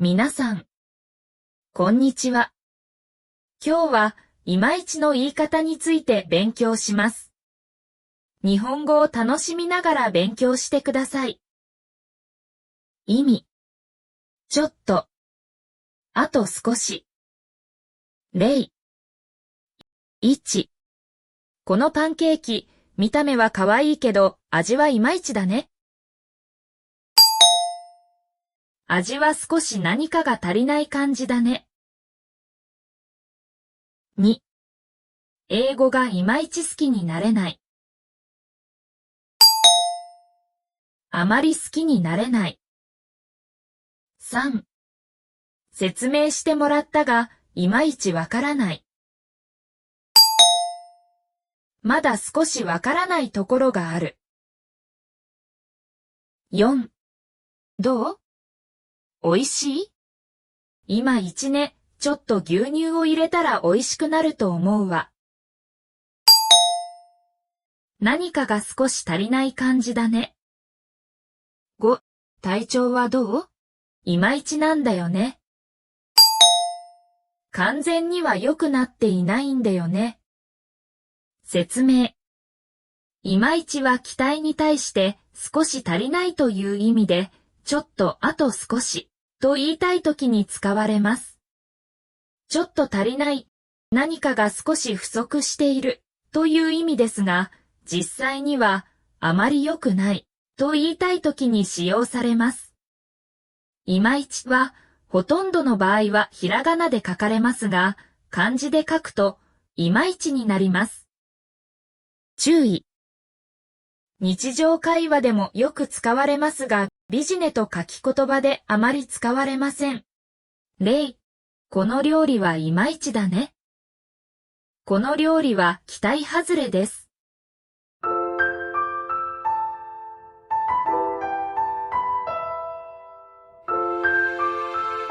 皆さん、こんにちは。今日はいまいちの言い方について勉強します。日本語を楽しみながら勉強してください。意味、ちょっと、あと少し。例、1、このパンケーキ、見た目は可愛いけど味はいまいちだね。味は少し何かが足りない感じだね。2、英語がいまいち好きになれない。あまり好きになれない。3、説明してもらったが、いまいちわからない。まだ少しわからないところがある。4、どう？おいしい？今一ね、ちょっと牛乳を入れたらおいしくなると思うわ。何かが少し足りない感じだね。5、体調はどう？いまいちなんだよね。完全には良くなっていないんだよね。説明。いまいちは期待に対して少し足りないという意味で、ちょっとあと少しと言いたいときに使われます。ちょっと足りない、何かが少し不足しているという意味ですが、実際にはあまり良くないと言いたいときに使用されます。いまいちはほとんどの場合はひらがなで書かれますが、漢字で書くといまいちになります。注意。日常会話でもよく使われますが、ビジネと書き言葉であまり使われません。例、この料理はいまいちだね。この料理は期待外れです。